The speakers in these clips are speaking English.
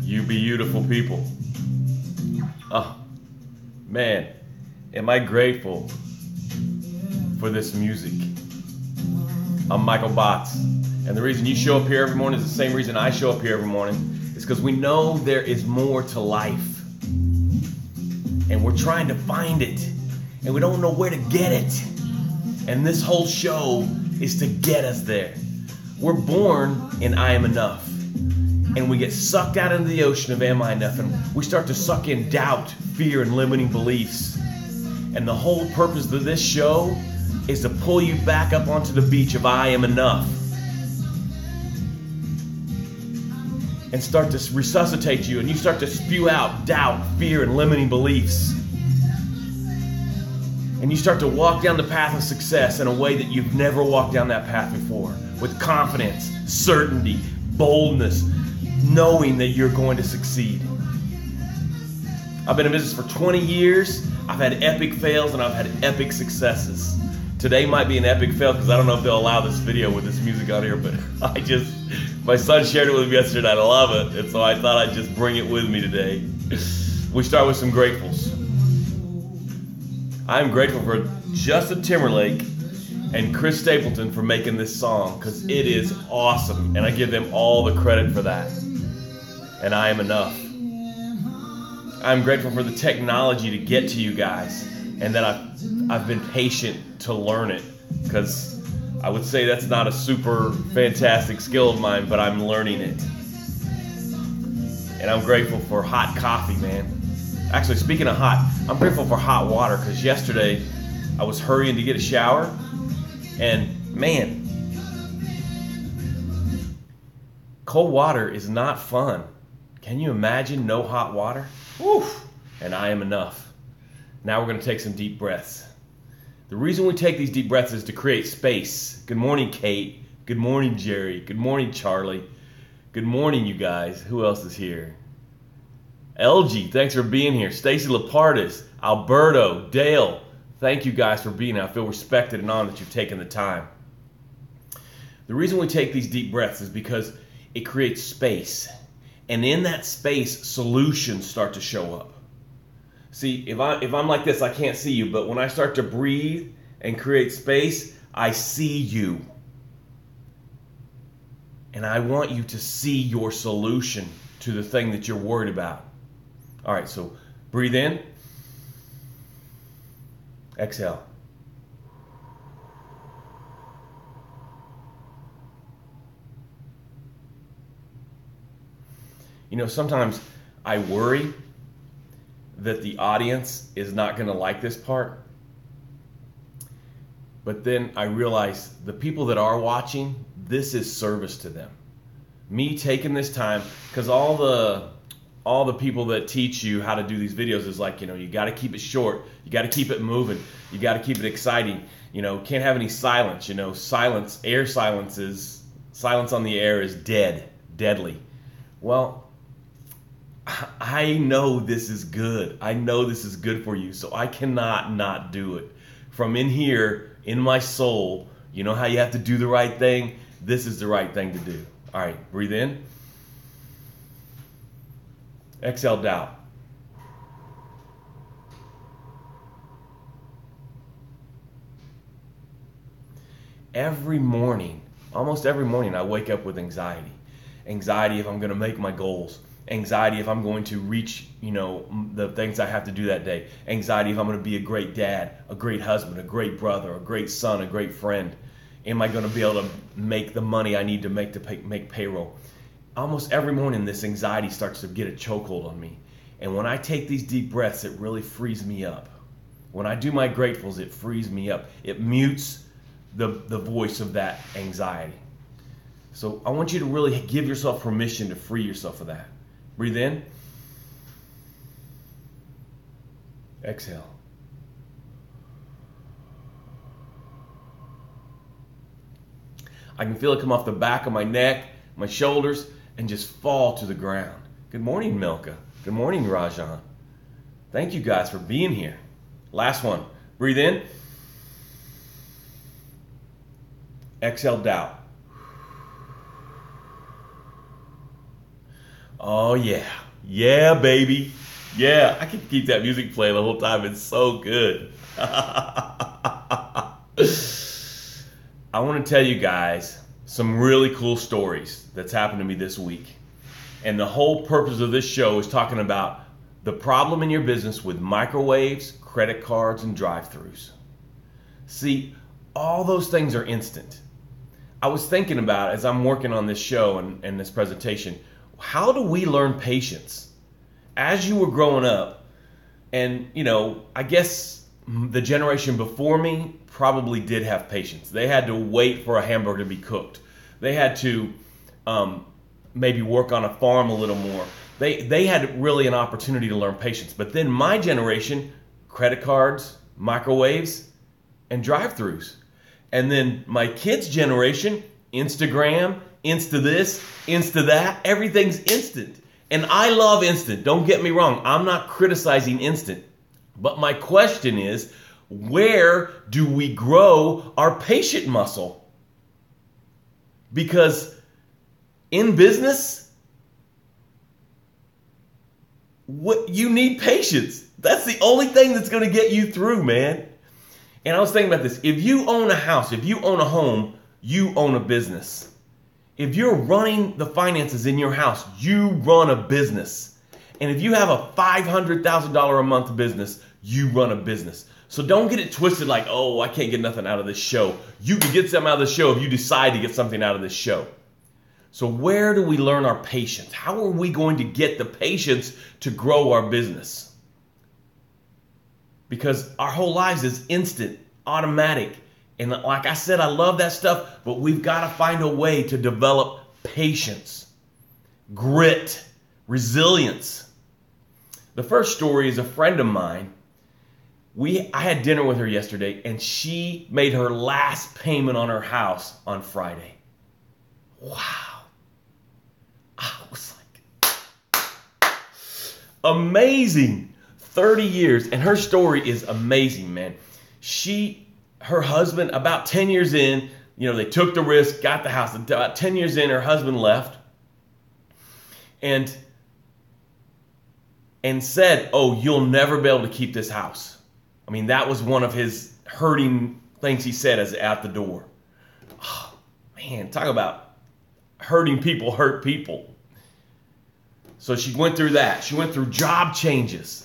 You beautiful people. Oh, man, am I grateful for this music. I'm Michael Botts, and the reason you show up here every morning is the same reason I show up here every morning. It's because we know there is more to life, and we're trying to find it, and we don't know where to get it. And this whole show is to get us there. We're born in I am enough, and we get sucked out into the ocean of am I enough, and we start to suck in doubt, fear, and limiting beliefs. And the whole purpose of this show is to pull you back up onto the beach of I am enough and start to resuscitate you, and you start to spew out doubt, fear, and limiting beliefs. And you start to walk down the path of success in a way that you've never walked down that path before, with confidence, certainty, boldness, knowing that you're going to succeed. I've been in business for 20 years. I've had epic fails and I've had epic successes. Today might be an epic fail because I don't know if they'll allow this video with this music on here, but my son shared it with me yesterday and I love it, and so I thought I'd just bring it with me today. We start with some gratefuls. I'm grateful for Justin Timberlake and Chris Stapleton for making this song, because it is awesome, and I give them all the credit for that. And I am enough. I'm grateful for the technology to get to you guys, and that I've been patient to learn it, because I would say that's not a super fantastic skill of mine, but I'm learning it. And I'm grateful for hot coffee, man. Actually, speaking of hot, I'm grateful for hot water, because yesterday I was hurrying to get a shower, and man, cold water is not fun. Can you imagine no hot water? Woo! And I am enough. Now we're going to take some deep breaths. The reason we take these deep breaths is to create space. Good morning, Kate. Good morning, Jerry. Good morning, Charlie. Good morning, you guys. Who else is here? LG, thanks for being here. Stacy Lapardis, Alberto, Dale, thank you guys for being here. I feel respected and honored that you've taken the time. The reason we take these deep breaths is because it creates space. And in that space, solutions start to show up. See, if I'm like this, I can't see you, but when I start to breathe and create space, I see you. And I want you to see your solution to the thing that you're worried about. All right, so breathe in. Exhale. You know, sometimes I worry that the audience is not going to like this part. But then I realize the people that are watching, this is service to them. Me taking this time, because all the people that teach you how to do these videos is like, you know, you got to keep it short, you got to keep it moving, you got to keep it exciting, you know, can't have any silence, you know, silence on the air is deadly. Well, I know this is good. I know this is good for you, so I cannot not do it. From in here, in my soul, you know how you have to do the right thing? This is the right thing to do. All right, breathe in. Exhale, doubt. Every morning, almost every morning, I wake up with anxiety. Anxiety if I'm going to make my goals. Anxiety if I'm going to reach, you know, the things I have to do that day. Anxiety if I'm going to be a great dad, a great husband, a great brother, a great son, a great friend. Am I going to be able to make the money I need to make payroll? Almost every morning this anxiety starts to get a chokehold on me. And when I take these deep breaths, it really frees me up. When I do my gratefuls, it frees me up. It mutes the voice of that anxiety. So I want you to really give yourself permission to free yourself of that. Breathe in. Exhale. I can feel it come off the back of my neck, my shoulders, and just fall to the ground. Good morning, Milka. Good morning, Rajan. Thank you guys for being here. Last one. Breathe in. Exhale, doubt. Oh, yeah. Yeah, baby. Yeah, I can keep that music playing the whole time. It's so good. I want to tell you guys some really cool stories that's happened to me this week. And the whole purpose of this show is talking about the problem in your business with microwaves, credit cards, and drive-thrus. See, all those things are instant. I was thinking about, as I'm working on this show and this presentation, how do we learn patience? As you were growing up, and I guess the generation before me probably did have patience. They had to wait for a hamburger to be cooked. They had to maybe work on a farm a little more. They had really an opportunity to learn patience. But then my generation, credit cards, microwaves, and drive-thrus. And then my kids' generation, Instagram, Insta this, Insta that, everything's instant. And I love instant, don't get me wrong. I'm not criticizing instant. But my question is, where do we grow our patient muscle? Because in business, you need patience. That's the only thing that's going to get you through, man. And I was thinking about this. If you own a house, if you own a home, you own a business. If you're running the finances in your house, you run a business. And if you have a $500,000 a month business, you run a business. So don't get it twisted like, oh, I can't get nothing out of this show. You can get something out of the show if you decide to get something out of this show. So where do we learn our patience? How are we going to get the patience to grow our business? Because our whole lives is instant, automatic. And like I said, I love that stuff, but we've got to find a way to develop patience, grit, resilience. The first story is a friend of mine. I had dinner with her yesterday, and she made her last payment on her house on Friday. Wow. I was like, amazing. 30 years, and her story is amazing, man. Her husband, about 10 years in, they took the risk, got the house. About 10 years in, her husband left and said, oh, you'll never be able to keep this house. I mean, that was one of his hurting things he said as at the door. Oh, man, talk about hurting people hurt people. So she went through that. She went through job changes.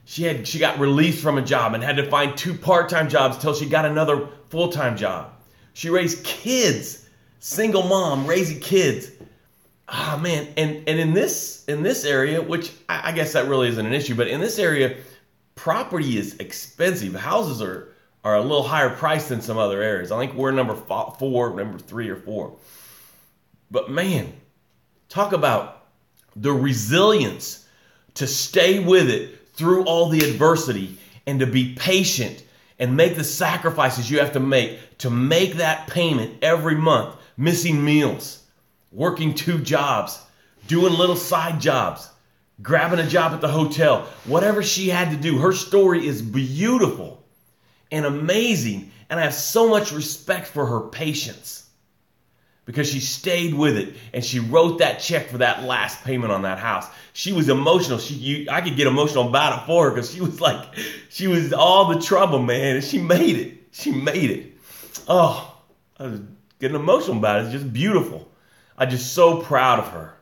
She got released from a job and had to find 2 part-time jobs until she got another full-time job. She raised kids, single mom raising kids. Ah, man, and in this area, which I guess that really isn't an issue, but in this area, property is expensive. Houses are a little higher priced than some other areas. I think we're number 3 or 4. But man, talk about the resilience to stay with it through all the adversity and to be patient and make the sacrifices you have to make that payment every month, missing meals, working 2 jobs, doing little side jobs, grabbing a job at the hotel, whatever she had to do. Her story is beautiful and amazing, and I have so much respect for her patience because she stayed with it and she wrote that check for that last payment on that house. She was emotional. I could get emotional about it for her because she was all the trouble, man, and she made it. She made it. Oh, I was getting emotional about it. It's just beautiful. I'm just so proud of her.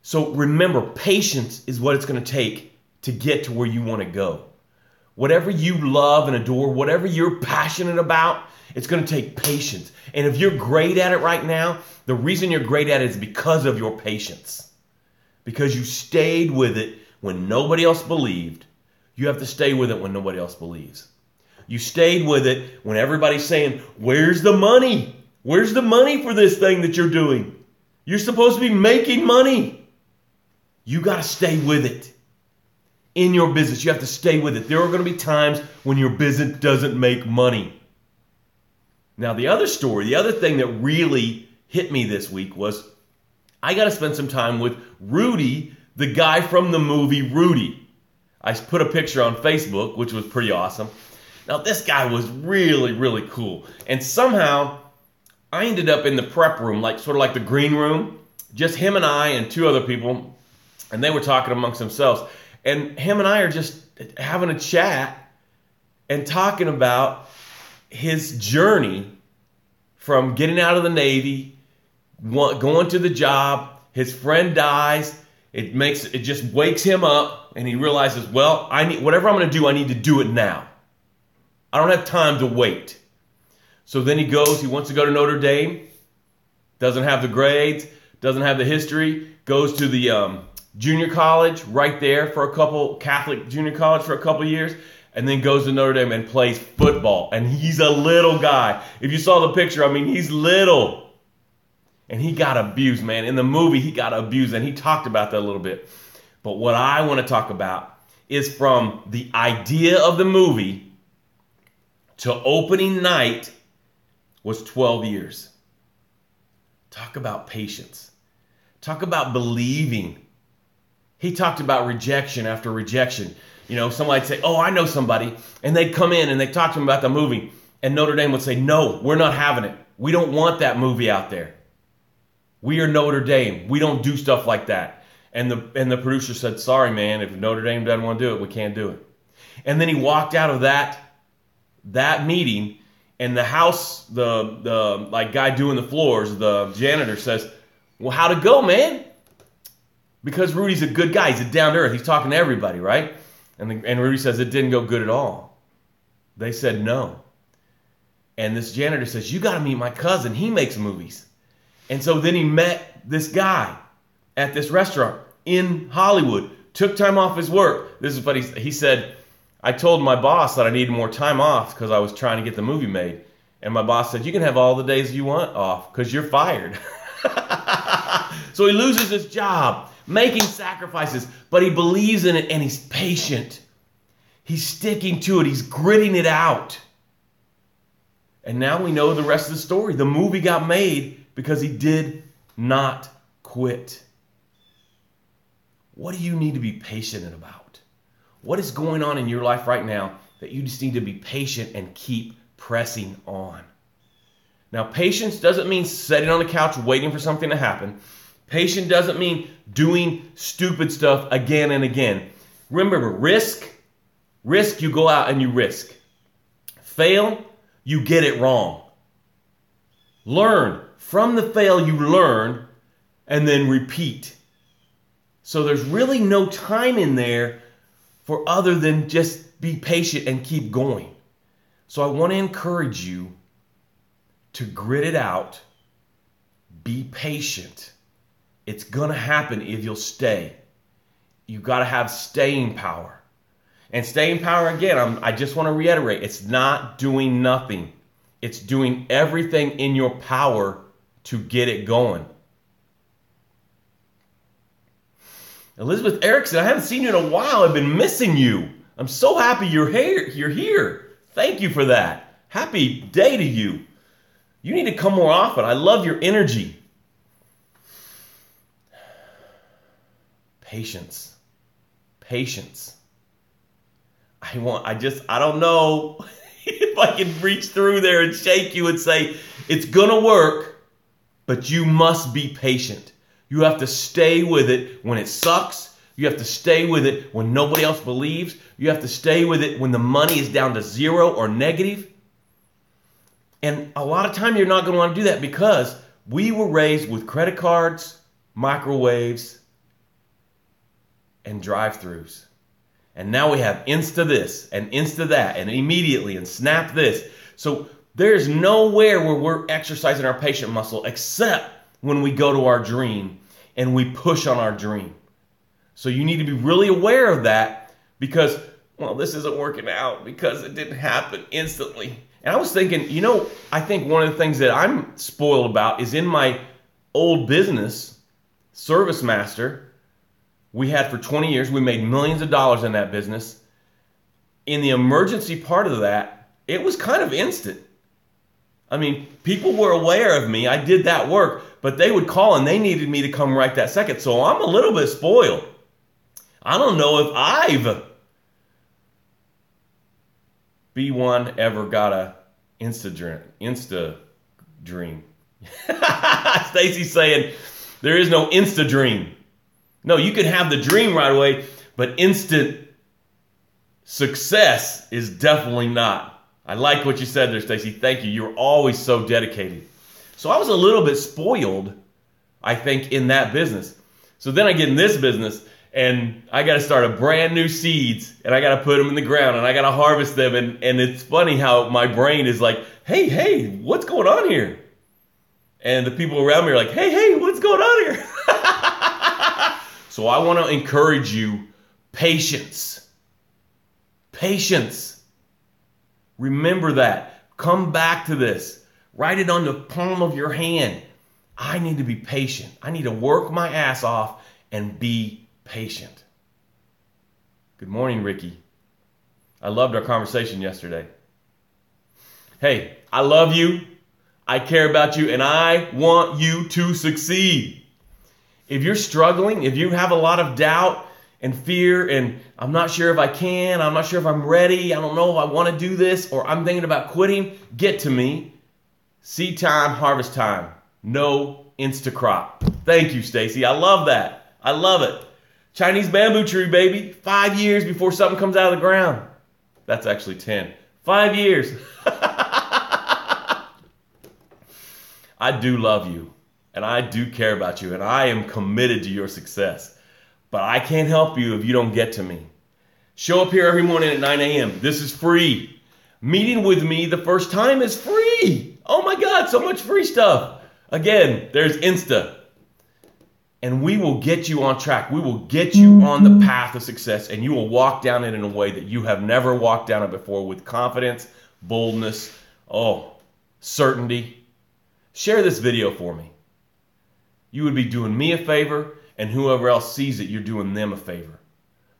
So remember, patience is what it's going to take to get to where you want to go. Whatever you love and adore, whatever you're passionate about, it's going to take patience. And if you're great at it right now, the reason you're great at it is because of your patience. Because you stayed with it when nobody else believed. You have to stay with it when nobody else believes. You stayed with it when everybody's saying, where's the money? Where's the money for this thing that you're doing? You're supposed to be making money. You got to stay with it. In your business, you have to stay with it. There are going to be times when your business doesn't make money. Now, the other thing that really hit me this week was I got to spend some time with Rudy, the guy from the movie Rudy. I put a picture on Facebook, which was pretty awesome. Now, this guy was really, really cool. And somehow, I ended up in the prep room, sort of like the green room. just him and I and two other people, and they were talking amongst themselves. And him and I are just having a chat and talking about his journey from getting out of the Navy, going to the job. His friend dies. It just wakes him up, and he realizes, well, whatever I'm going to do, I need to do it now. I don't have time to wait. So then he wants to go to Notre Dame, doesn't have the grades, doesn't have the history, goes to the junior college right there for Catholic junior college for a couple years, and then goes to Notre Dame and plays football. And he's a little guy. If you saw the picture, I mean, he's little. And he got abused, man. In the movie, he got abused, and he talked about that a little bit. But what I want to talk about is from the idea of the movie to opening night was 12 years. Talk about patience. Talk about believing. He talked about rejection after rejection. You know, somebody'd say, oh, I know somebody. And they'd come in and they'd talk to him about the movie. And Notre Dame would say, no, we're not having it. We don't want that movie out there. We are Notre Dame. We don't do stuff like that. And the producer said, sorry, man, if Notre Dame doesn't want to do it, we can't do it. And then he walked out of that meeting, and the house, the like guy doing the floors, the janitor says, well, how'd it go, man? Because Rudy's a good guy. He's a down to earth. He's talking to everybody, right? And Rudy says, it didn't go good at all. They said no. And this janitor says, you got to meet my cousin. He makes movies. And so then he met this guy at this restaurant in Hollywood, took time off his work. This is what he said, I told my boss that I needed more time off because I was trying to get the movie made. And my boss said, you can have all the days you want off because you're fired. So he loses his job, making sacrifices, but he believes in it and he's patient. He's sticking to it. He's gritting it out. And now we know the rest of the story. The movie got made because he did not quit. What do you need to be patient about? What is going on in your life right now that you just need to be patient and keep pressing on? Now, patience doesn't mean sitting on the couch waiting for something to happen. Patience doesn't mean doing stupid stuff again and again. Remember, risk, you go out and you risk. Fail, you get it wrong. Learn. From the fail, you learn and then repeat. So there's really no time in there for other than just be patient and keep going. So I want to encourage you to grit it out. Be patient. It's going to happen if you'll stay. You've got to have staying power. And staying power, again, I just want to reiterate, it's not doing nothing. It's doing everything in your power to get it going. Elizabeth Erickson, I haven't seen you in a while. I've been missing you. I'm so happy you're here. Thank you for that. Happy day to you. You need to come more often. I love your energy. Patience. I don't know if I can reach through there and shake you and say, it's gonna work, but you must be patient. You have to stay with it when it sucks. You have to stay with it when nobody else believes. You have to stay with it when the money is down to zero or negative. And a lot of time you're not going to want to do that because we were raised with credit cards, microwaves, and drive-thrus. And now we have Insta this and Insta that and immediately and Snap this. So there's nowhere where we're exercising our patient muscle except when we go to our dream and we push on our dream. So you need to be really aware of that because, well, this isn't working out because it didn't happen instantly. And I was thinking, I think one of the things that I'm spoiled about is in my old business, Service Master, we had for 20 years, we made millions of dollars in that business. In the emergency part of that, it was kind of instant. I mean, people were aware of me. I did that work, but they would call and they needed me to come right that second. So I'm a little bit spoiled. I don't know if I've B1 ever got a Insta dream. Stacy's saying, There is no insta dream. No, you can have the dream right away, but instant success is definitely not. I like what you said there, Stacy. Thank you. You're always so dedicated. So I was a little bit spoiled, I think, in that business. So then I get in this business, and I got to start a brand new seeds, and I got to put them in the ground, and I got to harvest them. And it's funny how my brain is like, hey, what's going on here? And the people around me are like, hey, what's going on here? So I want to encourage you, patience. Patience. Remember that. Come back to this. Write it on the palm of your hand. I need to be patient. I need to work my ass off and be patient. Good morning, Ricky. I loved our conversation yesterday. Hey, I love you. I care about you, and I want you to succeed. If you're struggling, if you have a lot of doubt and fear, and I'm not sure if I can, I'm not sure if I'm ready, I don't know if I want to do this, or I'm thinking about quitting, get to me. Seed time, harvest time. No Instacrop. Thank you, Stacy. I love that. I love it. Chinese bamboo tree, baby. 5 years before something comes out of the ground. That's actually 10. 5 years. I do love you, and I do care about you, and I am committed to your success. But I can't help you if you don't get to me. Show up here every morning at 9 a.m. This is free. Meeting with me the first time is free. Oh my God, so much free stuff. Again, there's Insta. And we will get you on track. We will get you on the path of success, and you will walk down it in a way that you have never walked down it before, with confidence, boldness, certainty. Share this video for me. You would be doing me a favor, and whoever else sees it, you're doing them a favor.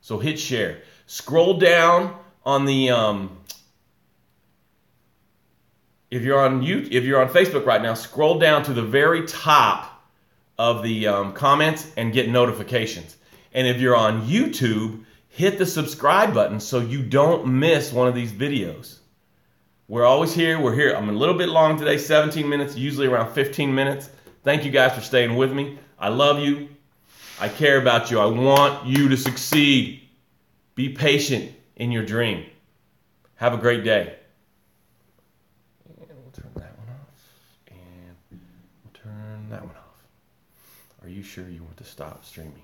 So hit share. Scroll down on the if you're on Facebook right now, scroll down to the very top of the comments and get notifications. And if you're on YouTube, hit the subscribe button so you don't miss one of these videos. We're always here. We're here. I'm a little bit long today, 17 minutes, usually around 15 minutes. Thank you guys for staying with me. I love you. I care about you. I want you to succeed. Be patient in your dream. Have a great day. And we'll turn that one off. And we'll turn that one off. Are you sure you want to stop streaming?